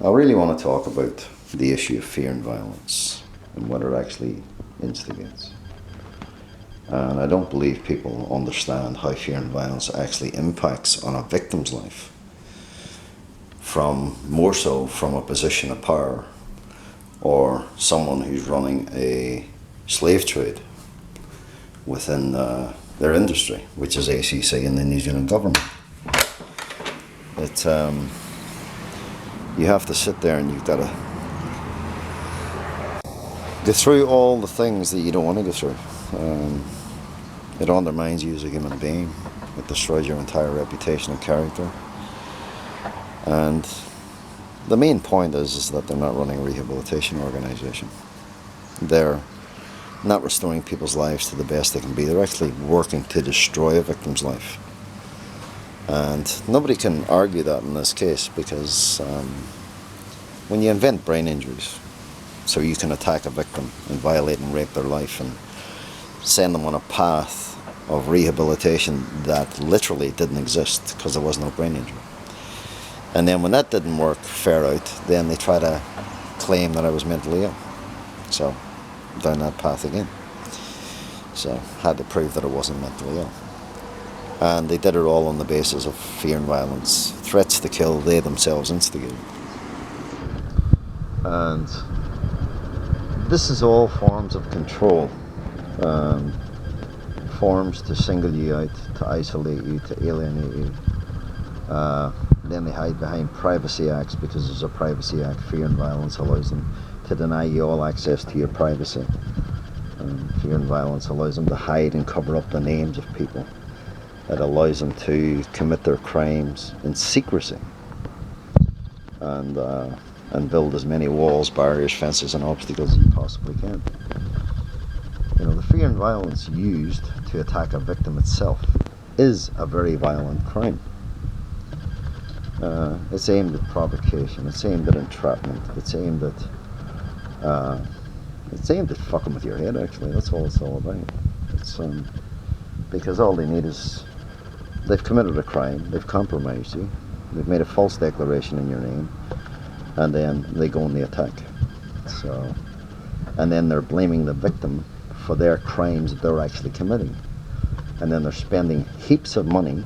I really want to talk about the issue of fear and violence and what it actually instigates. And I don't believe people understand how fear and violence actually impacts on a victim's life, from more so from a position of power or someone who's running a slave trade within their industry, which is ACC and the New Zealand government. You have to sit there and you've got to go through all the things that you don't want to go through. It undermines you as a human being. It destroys your entire reputation and character. And the main point is that they're not running a rehabilitation organisation. They're not restoring people's lives to the best they can be. They're actually working to destroy a victim's life. And nobody can argue that in this case, because when you invent brain injuries, so you can attack a victim and violate and rape their life and send them on a path of rehabilitation that literally didn't exist because there was no brain injury. And then when that didn't work fair out, then they try to claim that I was mentally ill. So down that path again. So had to prove that I wasn't mentally ill. And they did it all on the basis of fear and violence, threats to kill they themselves instigated. And this is all forms of control. Forms to single you out, to isolate you, to alienate you. Then they hide behind privacy acts because there's a privacy act. Fear and violence allows them to deny you all access to your privacy. Fear and violence allows them to hide and cover up the names of people. It allows them to commit their crimes in secrecy and build as many walls, barriers, fences and obstacles as you possibly can. You know, the fear and violence used to attack a victim itself is a very violent crime. It's aimed at provocation, it's aimed at entrapment, it's aimed at fucking with your head, actually. That's all it's all about. It's because all they need is, they've committed a crime, they've compromised you, they've made a false declaration in your name, and then they go on the attack. So, and then they're blaming the victim for their crimes that they're actually committing. And then they're spending heaps of money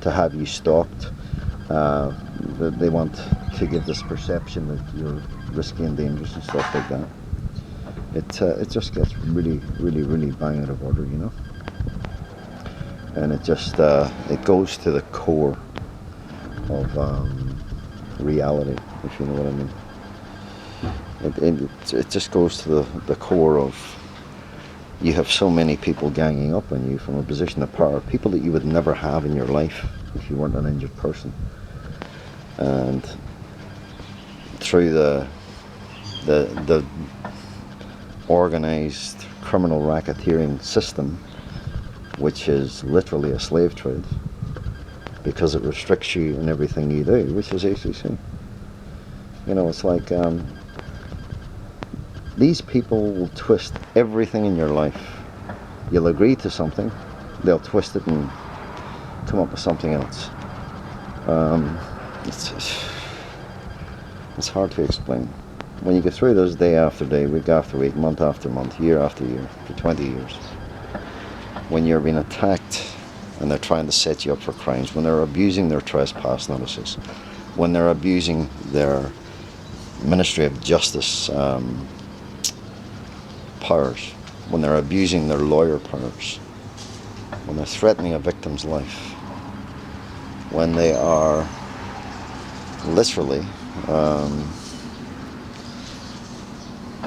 to have you stalked. They want to give this perception that you're risky and dangerous and stuff like that. It just gets really, really, really bang out of order, you know. And it just it goes to the core of reality, if you know what I mean. It just goes to the core of, you have so many people ganging up on you from a position of power, people that you would never have in your life if you weren't an injured person. And through the organized criminal racketeering system, which is literally a slave trade, because it restricts you in everything you do, which is ACC. You know, it's like these people will twist everything in your life. You'll agree to something, they'll twist it and come up with something else. It's hard to explain. When you go through those day after day, week after week, month after month, year after year, for 20 years, when you're being attacked and they're trying to set you up for crimes, when they're abusing their trespass notices, when they're abusing their Ministry of Justice powers, when they're abusing their lawyer powers, when they're threatening a victim's life, when they are literally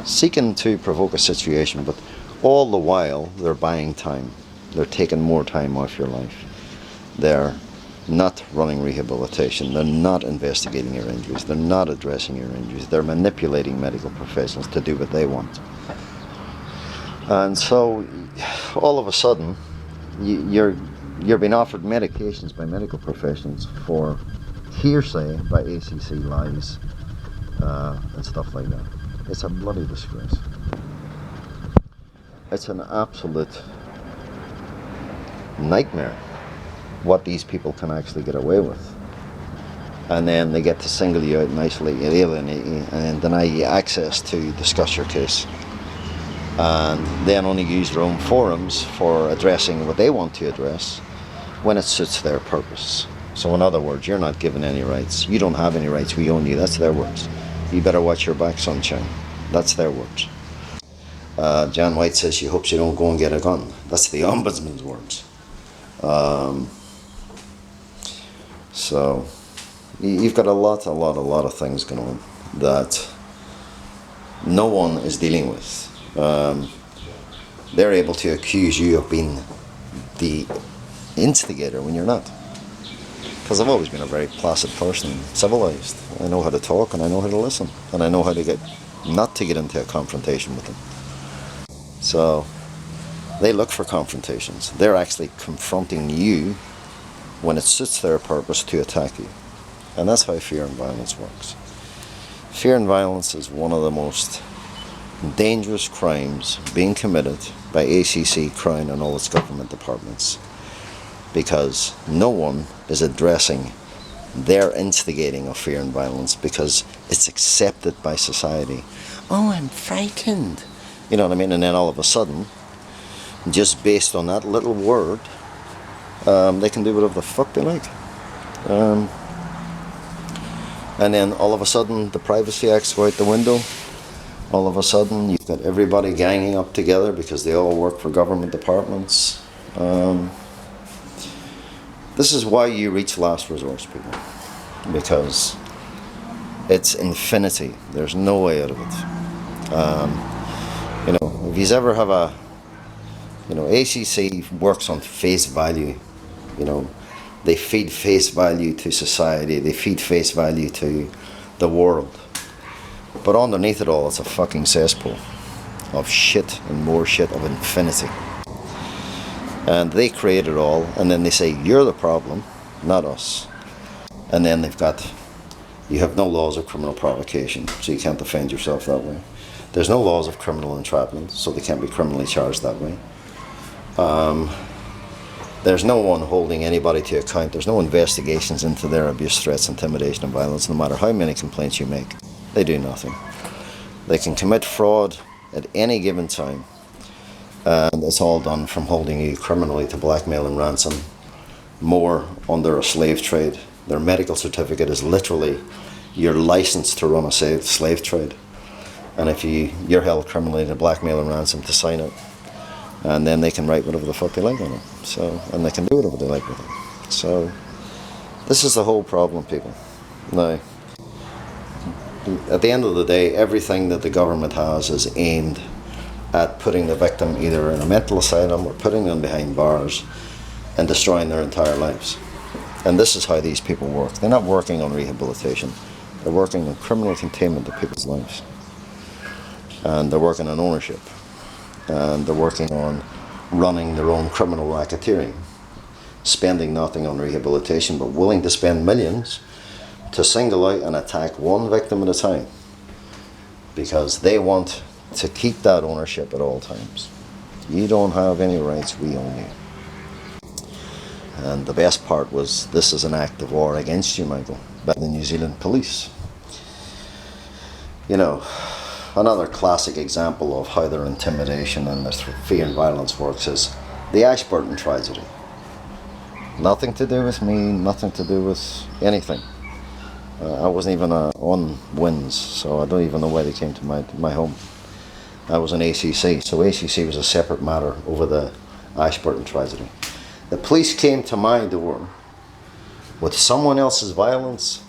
seeking to provoke a situation, but all the while they're buying time. They're taking more time off your life. They're not running rehabilitation. They're not investigating your injuries. They're not addressing your injuries. They're manipulating medical professionals to do what they want. And so all of a sudden you're being offered medications by medical professionals for hearsay by ACC lies and stuff like that. It's a bloody disgrace. It's an absolute nightmare what these people can actually get away with. and then they get to single you out and isolate you, alienate you, and then deny you access to discuss your case, and then only use their own forums for addressing what they want to address when it suits their purpose. So in other words, you're not given any rights. You don't have any rights. We own you. That's their words. You better watch your back, sunshine. That's their words. Jan White says she hopes you don't go and get a gun. That's the Ombudsman's words. So you've got a lot of things going on that no one is dealing with. They're able to accuse you of being the instigator when you're not. Because I've always been a very placid person, civilized. I know how to talk and I know how to listen. And I know how to not to get into a confrontation with them. So they look for confrontations. They're actually confronting you when it suits their purpose to attack you. And that's how fear and violence works. Fear and violence is one of the most dangerous crimes being committed by ACC, Crown and all its government departments, because no one is addressing their instigating of fear and violence because it's accepted by society. Oh, I'm frightened. You know what I mean? And then all of a sudden, just based on that little word, they can do whatever the fuck they like. And then all of a sudden, the Privacy Acts go out the window. All of a sudden, you've got everybody ganging up together because they all work for government departments. This is why you reach last resource, people. Because it's infinity. There's no way out of it. If you ever have ACC works on face value. They feed face value to society. They feed face value to the world. But underneath it all, it's a fucking cesspool of shit and more shit of infinity. And they create it all, and then they say, you're the problem, not us. And then you have no laws of criminal provocation, so you can't defend yourself that way. There's no laws of criminal entrapment, so they can't be criminally charged that way. There's no one holding anybody to account. There's no investigations into their abuse, threats, intimidation, and violence, no matter how many complaints you make. They do nothing. They can commit fraud at any given time, and it's all done from holding you criminally to blackmail and ransom, more under a slave trade. Their medical certificate is literally your license to run a slave trade. And if you're held criminally to blackmail and ransom, to sign it, and then they can write whatever the fuck they like on it. And they can do whatever they like with it. So this is the whole problem, people. Now, at the end of the day, everything that the government has is aimed at putting the victim either in a mental asylum or putting them behind bars and destroying their entire lives. And this is how these people work. They're not working on rehabilitation. They're working on criminal containment of people's lives. And they're working on ownership. And they're working on running their own criminal racketeering, spending nothing on rehabilitation, but willing to spend millions to single out and attack one victim at a time, because they want to keep that ownership at all times. You don't have any rights, we own you. And the best part was, this is an act of war against you, Michael, by the New Zealand police. Another classic example of how their intimidation and their fear and violence works is the Ashburton tragedy. Nothing to do with me, nothing to do with anything. I wasn't even on WINS, so I don't even know why they came to my home. I was an ACC, so ACC was a separate matter over the Ashburton tragedy. The police came to my door with someone else's violence.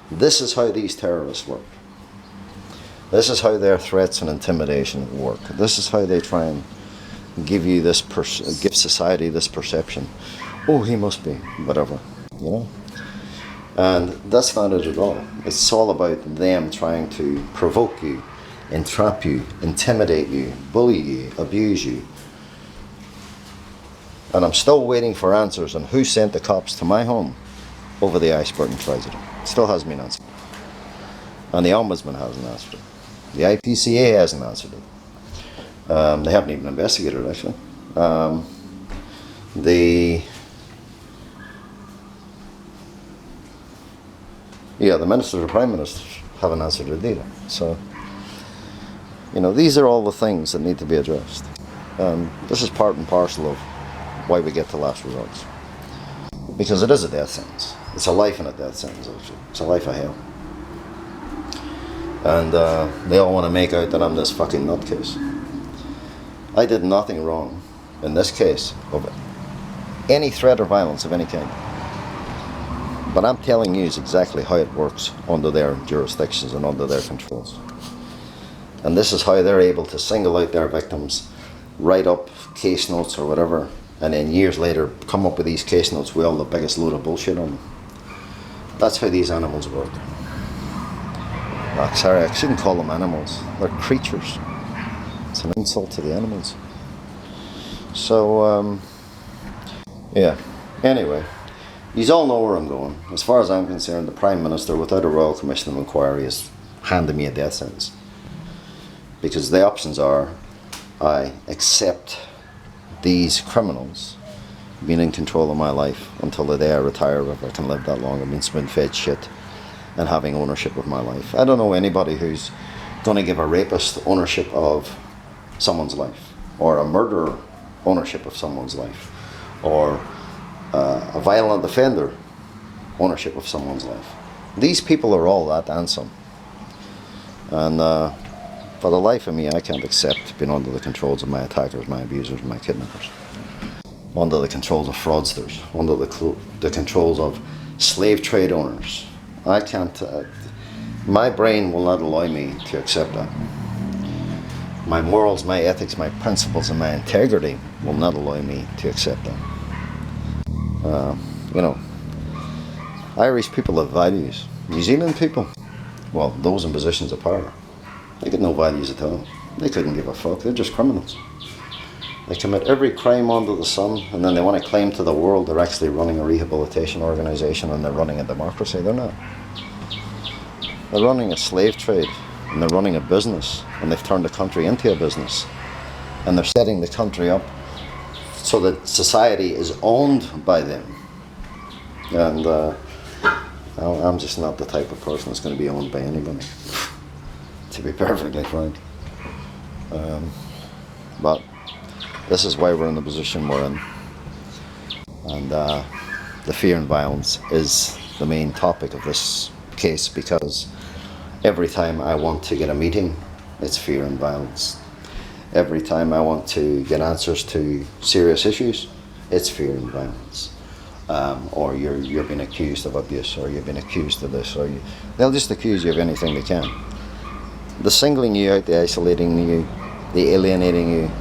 This is how these terrorists work. This is how their threats and intimidation work. This is how they try and give you this, give society this perception. Oh, he must be, whatever, And that's not it at all. It's all about them trying to provoke you, entrap you, intimidate you, bully you, abuse you. And I'm still waiting for answers on who sent the cops to my home over the Ashburton tragedy. Still hasn't been answered. And the Ombudsman hasn't answered it. The IPCA hasn't answered it. They haven't even investigated it, actually. Yeah, the ministers or prime ministers haven't answered it either. So, these are all the things that need to be addressed. This is part and parcel of why we get to last results. Because it is a death sentence. It's a life and a death sentence, actually. It's a life of hell. And they all want to make out that I'm this fucking nutcase. I did nothing wrong in this case of any threat or violence of any kind. But I'm telling you exactly how it works under their jurisdictions and under their controls. And this is how they're able to single out their victims, write up case notes or whatever, and then years later come up with these case notes with all the biggest load of bullshit on them. That's how these animals work. Sorry, I shouldn't call them animals. They're creatures. It's an insult to the animals. So, yeah. Anyway, you all know where I'm going. As far as I'm concerned, the Prime Minister, without a Royal Commission of Inquiry, is handing me a death sentence. Because the options are, I accept these criminals being in control of my life until the day I retire, if I can live that long. I've been spoon-fed shit and having ownership of my life. I don't know anybody who's going to give a rapist ownership of someone's life, or a murderer ownership of someone's life, or a violent offender ownership of someone's life. These people are all that and some. And for the life of me, I can't accept being under the controls of my attackers, my abusers, my kidnappers, under the controls of fraudsters, under the controls of slave trade owners. I can't, my brain will not allow me to accept that. My morals, my ethics, my principles, and my integrity will not allow me to accept that. Irish people have values. New Zealand people, well, those in positions of power, they got no values at all. They couldn't give a fuck. They're just criminals. They commit every crime under the sun, and then they want to claim to the world they're actually running a rehabilitation organisation and they're running a democracy. They're not. They're running a slave trade, and they're running a business, and they've turned the country into a business, and they're setting the country up so that society is owned by them. And I'm just not the type of person that's going to be owned by anybody, to be perfectly frank. But this is why we're in the position we're in. And the fear and violence is the main topic of this case, because every time I want to get a meeting, it's fear and violence. Every time I want to get answers to serious issues, it's fear and violence. Or you're being accused of abuse, or you've been accused of this, or they'll just accuse you of anything they can. The singling you out, the isolating you, the alienating you,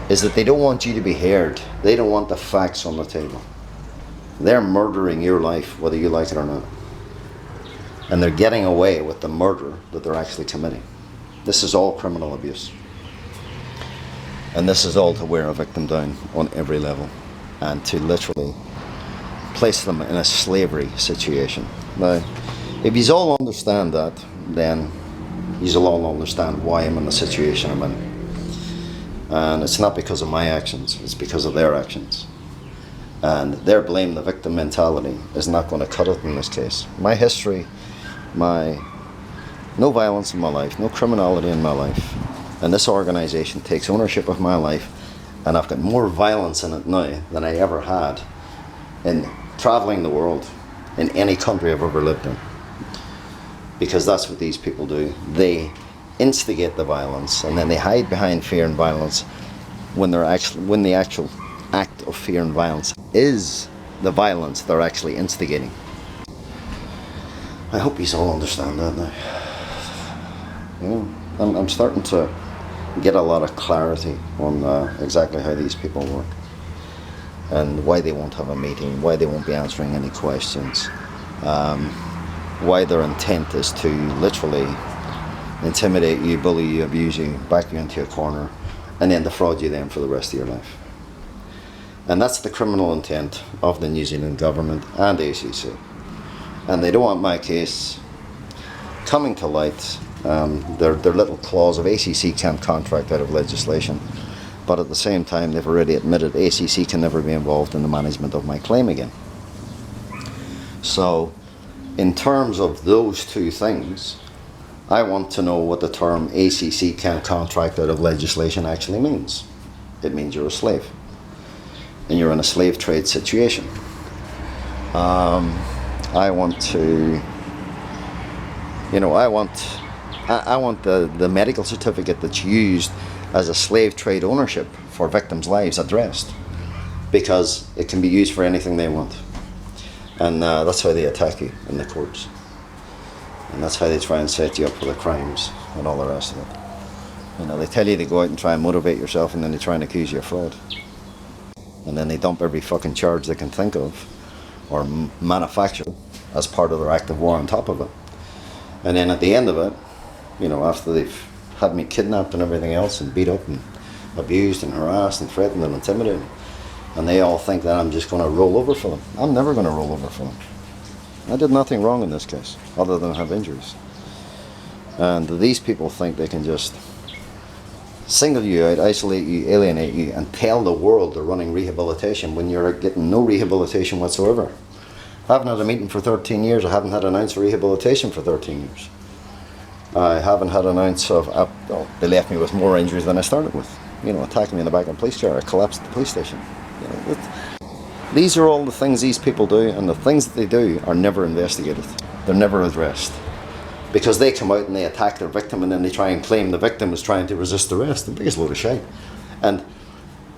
is that they don't want you to be heard. They don't want the facts on the table. They're murdering your life, whether you like it or not. And they're getting away with the murder that they're actually committing. This is all criminal abuse. And this is all to wear a victim down on every level, and to literally place them in a slavery situation. Now, if you all understand that, then you all understand why I'm in the situation I'm in. And it's not because of my actions, it's because of their actions. And their blame the victim mentality is not going to cut it in this case. My history, no violence in my life, no criminality in my life, and this organisation takes ownership of my life, and I've got more violence in it now than I ever had in travelling the world in any country I've ever lived in. Because that's what these people do. They instigate the violence, and then they hide behind fear and violence when the actual act of fear and violence is the violence they're actually instigating. I hope you all understand that now. I'm starting to get a lot of clarity on exactly how these people work, and why they won't have a meeting, why they won't be answering any questions, why their intent is to literally intimidate you, bully you, abuse you, back you into a corner, and then defraud you then for the rest of your life. And that's the criminal intent of the New Zealand government and ACC. And they don't want my case coming to light. Their little clause of ACC can't contract out of legislation, but at the same time they've already admitted ACC can never be involved in the management of my claim again. So in terms of those two things, I want to know what the term ACC can't contract out of legislation actually means. It means you're a slave. And you're in a slave trade situation. I want to, I want the medical certificate that's used as a slave trade ownership for victims' lives addressed, because it can be used for anything they want. And that's how they attack you in the courts. And that's how they try and set you up for the crimes and all the rest of it. They tell you to go out and try and motivate yourself, and then they try and accuse you of fraud. And then they dump every fucking charge they can think of or manufacture as part of their act of war on top of it. And then at the end of it, after they've had me kidnapped and everything else and beat up and abused and harassed and threatened and intimidated, and they all think that I'm just going to roll over for them. I'm never going to roll over for them. I did nothing wrong in this case other than have injuries. And these people think they can just single you out, isolate you, alienate you, and tell the world they're running rehabilitation when you're getting no rehabilitation whatsoever. I haven't had a meeting for 13 years. I haven't had an ounce of rehabilitation for 13 years. I haven't had an ounce of... they left me with more injuries than I started with. Attacking me in the back of a police car. I collapsed at the police station. These are all the things these people do, and the things that they do are never investigated. They're never addressed. Because they come out and they attack their victim, and then they try and claim the victim is trying to resist arrest. The biggest load of shit. And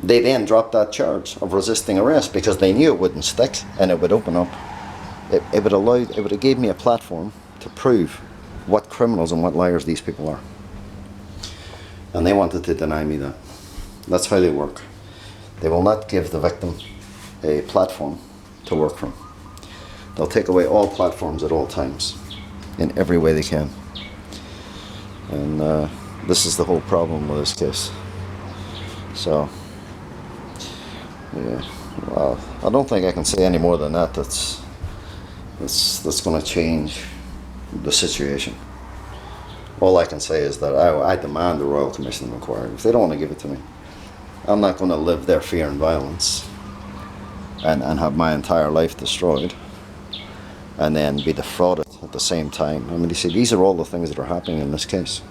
they then drop that charge of resisting arrest because they knew it wouldn't stick, and it would open up. It would have gave me a platform to prove what criminals and what liars these people are. And they wanted to deny me that. That's how they work. They will not give the victim a platform to work from. They'll take away all platforms at all times, in every way they can. And this is the whole problem with this case. So, yeah, well, I don't think I can say any more than that. That's going to change the situation. All I can say is that I demand the Royal Commission of Inquiry. If they don't want to give it to me, I'm not going to live their fear and violence and have my entire life destroyed and then be defrauded at the same time. I mean, you see, these are all the things that are happening in this case.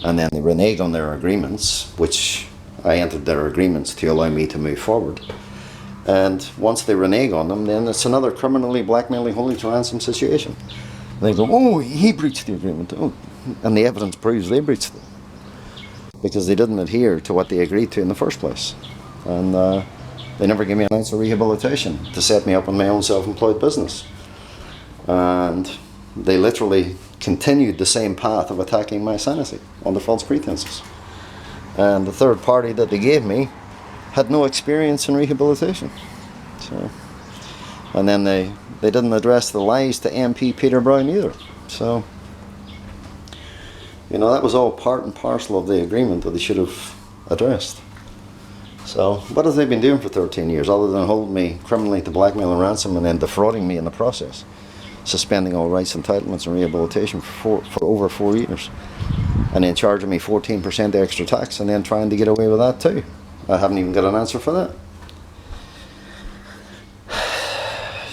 And then they renege on their agreements, which I entered their agreements to allow me to move forward. And once they renege on them, then it's another criminally blackmailing Holy to ransom situation. And they go, oh, he breached the agreement. Oh, and the evidence proves they breached it, because they didn't adhere to what they agreed to in the first place. And they never gave me an ounce of rehabilitation to set me up on my own self-employed business. And they literally continued the same path of attacking my sanity under false pretenses. And the third party that they gave me had no experience in rehabilitation. So, and then they didn't address the lies to MP Peter Brown either. So, that was all part and parcel of the agreement that they should have addressed. So, what have they been doing for 13 years other than holding me criminally to blackmail and ransom and then defrauding me in the process? Suspending all rights, entitlements and rehabilitation for over 4 years. And then charging me 14% extra tax and then trying to get away with that too. I haven't even got an answer for that.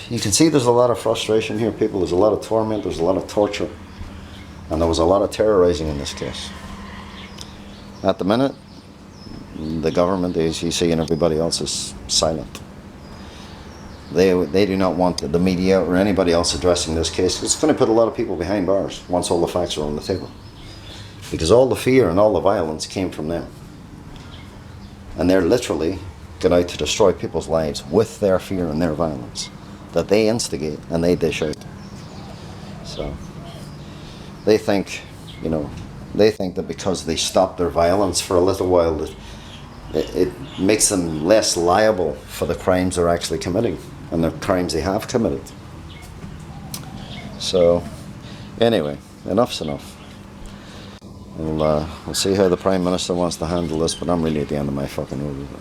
You can see there's a lot of frustration here, people. There's a lot of torment, there's a lot of torture. And there was a lot of terrorizing in this case. At the minute, the government, the ACC and everybody else is silent. They do not want the media or anybody else addressing this case. It's going to put a lot of people behind bars once all the facts are on the table. Because all the fear and all the violence came from them. And they're literally going out to destroy people's lives with their fear and their violence that they instigate and they dish out. So they think, that because they stop their violence for a little while, that it makes them less liable for the crimes they're actually committing and the crimes they have committed. So, anyway, enough's enough. We'll see how the Prime Minister wants to handle this, but I'm really at the end of my fucking rope.